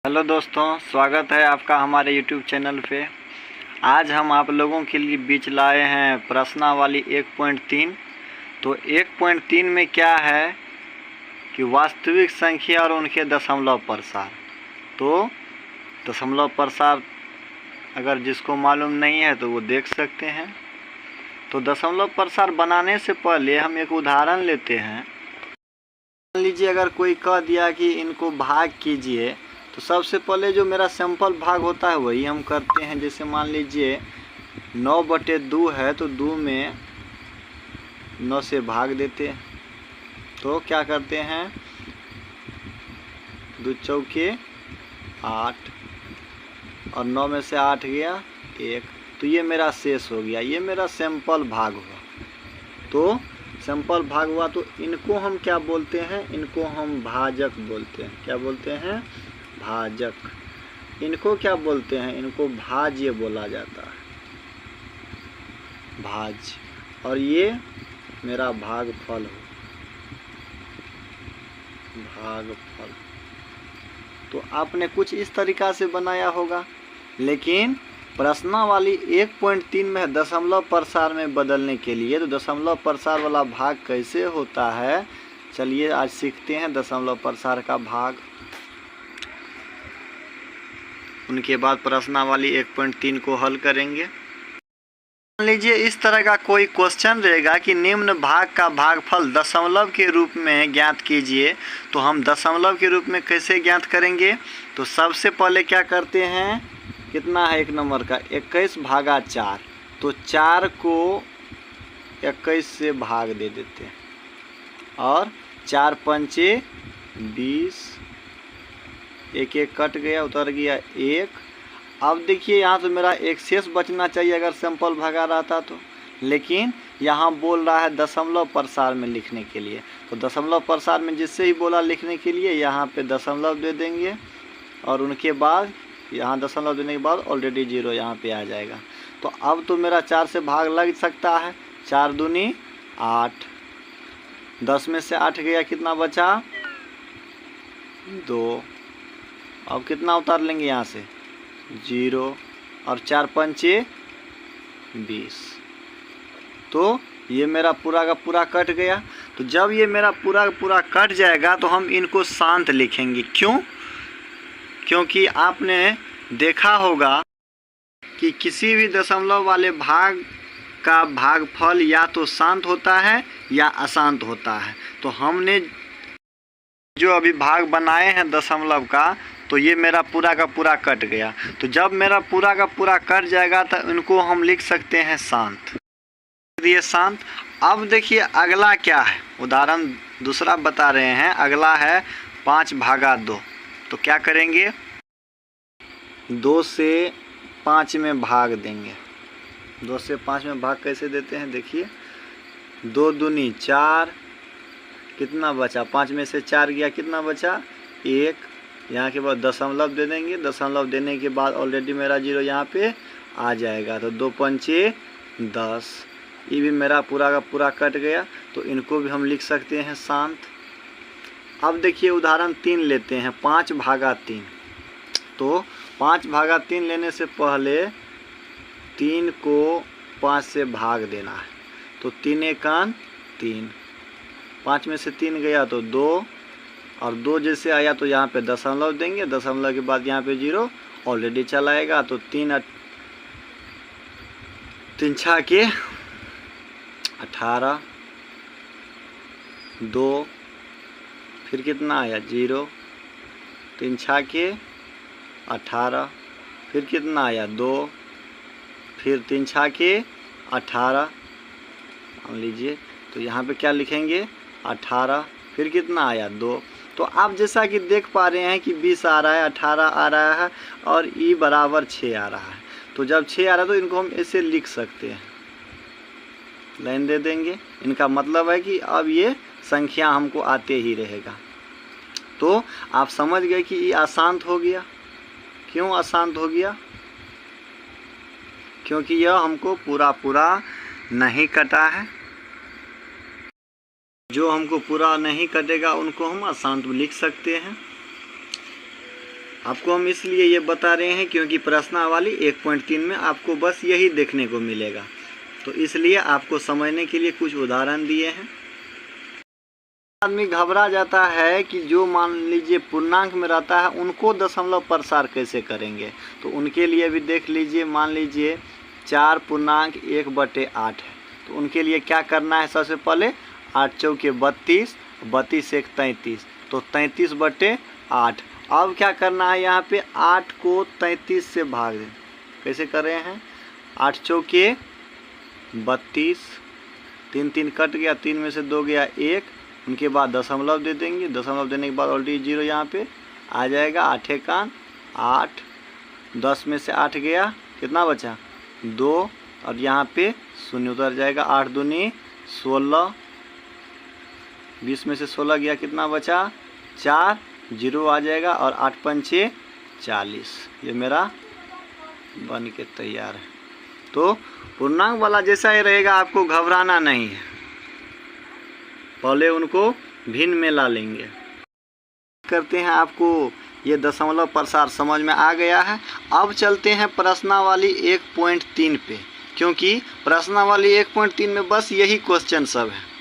Hello दोस्तों, स्वागत है आपका हमारे यूट्यूब चैनल पे। आज हम आप लोगों के लिए बीच लाए हैं प्रश्नावली 1.3। तो 1.3 में क्या है कि वास्तविक संख्या और उनके दशमलव प्रसार। तो दशमलव प्रसार अगर जिसको मालूम नहीं है तो वो देख सकते हैं। तो दशमलव प्रसार बनाने से पहले हम एक उदाहरण लेते हैं। मान लीजिए अगर कोई कह दिया कि इनको भाग कीजिए, तो सबसे पहले जो मेरा सिंपल भाग होता है वही हम करते हैं। जैसे मान लीजिए 9/2 है तो 2 में 9 से भाग देते हैं। तो क्या करते हैं, 2 चौके 8 और 9 में से 8 गया 1। तो ये मेरा शेष हो गया, ये मेरा सिंपल भाग हुआ। तो सिंपल भाग हुआ तो इनको हम क्या बोलते हैं, इनको हम भाजक बोलते हैं। क्या बोलते हैं? भाजक। इनको क्या बोलते हैं? इनको भाज्य बोला जाता है, भाज्य। और ये मेरा भागफल हो, भागफल। तो आपने कुछ इस तरीका से बनाया होगा, लेकिन प्रश्नावली 1.3 में दशमलव प्रसार में बदलने के लिए तो दशमलव प्रसार वाला भाग कैसे होता है, चलिए आज सीखते हैं दशमलव प्रसार का भाग। उनके बाद प्रश्नावली 1.3 को हल करेंगे। मान लीजिए इस तरह का कोई क्वेश्चन रहेगा कि निम्न भाग का भागफल दशमलव के रूप में ज्ञात कीजिए। तो हम दशमलव के रूप में कैसे ज्ञात करेंगे? तो सबसे पहले क्या करते हैं, कितना है एक नंबर का 21/4। तो 4 को 21 से भाग दे देते हैं और 4 पंचे 20, 1 1 कट गया, उतर गया 1। अब देखिए यहाँ तो मेरा एक शेष बचना चाहिए अगर सिंपल भागा रहता तो, लेकिन यहाँ बोल रहा है दशमलव प्रसार में लिखने के लिए। तो दशमलव प्रसार में जिससे ही बोला लिखने के लिए यहाँ पे दशमलव दे देंगे और उनके बाद यहाँ दशमलव देने के बाद ऑलरेडी 0 यहाँ पे आ जाएगा। तो अब तो मेरा 4 से भाग लग सकता है। 4 दूनी 8, 10 में से 8 गया, कितना बचा 2। अब कितना उतार लेंगे यहाँ से 0 और 4 पंचे 20। तो ये मेरा पूरा का पूरा कट गया। तो जब ये मेरा पूरा का पूरा कट जाएगा तो हम इनको शांत लिखेंगे। क्यों? क्योंकि आपने देखा होगा कि किसी भी दशमलव वाले भाग का भागफल या तो शांत होता है या अशांत होता है। तो हमने जो अभी भाग बनाए हैं दशमलव का, तो ये मेरा पूरा का पूरा कट गया। तो जब मेरा पूरा का पूरा कट जाएगा तो इनको हम लिख सकते हैं शांत। ये शांत। अब देखिए अगला क्या है, उदाहरण दूसरा बता रहे हैं। अगला है 5/2। तो क्या करेंगे, 2 से 5 में भाग देंगे। 2 से 5 में भाग कैसे देते हैं, देखिए 2 दूनी 4, कितना बचा, 5 में से 4 गया, कितना बचा 1। यहाँ के बाद दशमलव दे देंगे, दशमलव देने के बाद ऑलरेडी मेरा 0 यहाँ पे आ जाएगा। तो 2 पंचे 10, ये भी मेरा पूरा का पूरा कट गया। तो इनको भी हम लिख सकते हैं शांत। अब देखिए उदाहरण 3 लेते हैं, 5/3। तो 5/3 लेने से पहले 3 को 5 से भाग देना है। तो 3 एकान 3, 5 में से 3 गया तो 2 और 2 जैसे आया तो यहाँ पे दशमलव देंगे, दशमलव के बाद यहाँ पे 0 ऑलरेडी चला आएगा। तो 3 6 के 18, 2 फिर कितना आया 0, 3 6 के 18, फिर कितना आया 2, फिर 3 6 के 18। मान लीजिए तो यहाँ पे क्या लिखेंगे 18, फिर कितना आया 2। तो आप जैसा कि देख पा रहे हैं कि 20 आ रहा है, 18 आ रहा है और ई बराबर 6 आ रहा है। तो जब 6 आ रहा है तो इनको हम ऐसे लिख सकते हैं, लाइन दे देंगे। इनका मतलब है कि अब ये संख्या हमको आते ही रहेगा। तो आप समझ गए कि ये अशांत हो गया। क्यों अशांत हो गया? क्योंकि यह हमको पूरा पूरा नहीं कटा है। जो हमको पूरा नहीं कटेगा उनको हम अशांत लिख सकते हैं। आपको हम इसलिए ये बता रहे हैं क्योंकि प्रश्नावली 1.3 में आपको बस यही देखने को मिलेगा, तो इसलिए आपको समझने के लिए कुछ उदाहरण दिए हैं। आदमी घबरा जाता है कि जो मान लीजिए पूर्णांक में रहता है उनको दशमलव प्रसार कैसे करेंगे, तो उनके लिए भी देख लीजिए। मान लीजिए 4 पूर्णांक 1/8 है, तो उनके लिए क्या करना है, सबसे पहले 8 चौके 32, 32 एक 33, तो 33/8। अब क्या करना है, यहाँ पे 8 को 33 से भाग दें। कैसे कर रहे हैं, 8 चौके 32, 3 3 कट गया, 3 में से 2 गया 1, उनके बाद दशमलव दे देंगे। दशमलव देने के बाद ऑलरेडी 0 यहाँ पे आ जाएगा। 8 एकान 8, 10 में से 8 गया, कितना बचा 2, और यहाँ पे 0 उतर जाएगा। 8 दूनी 16, 20 में से 16 गया, कितना बचा 4, 0 आ जाएगा, और 8 पंचे 40। ये मेरा बन के तैयार है। तो पूर्णांक वाला जैसा ही रहेगा, आपको घबराना नहीं है, पहले उनको भिन्न में ला लेंगे। करते हैं, आपको ये दशमलव प्रसार समझ में आ गया है। अब चलते हैं प्रश्नावली 1.3 पे, क्योंकि प्रश्नावली 1.3 में बस यही क्वेश्चन सब है।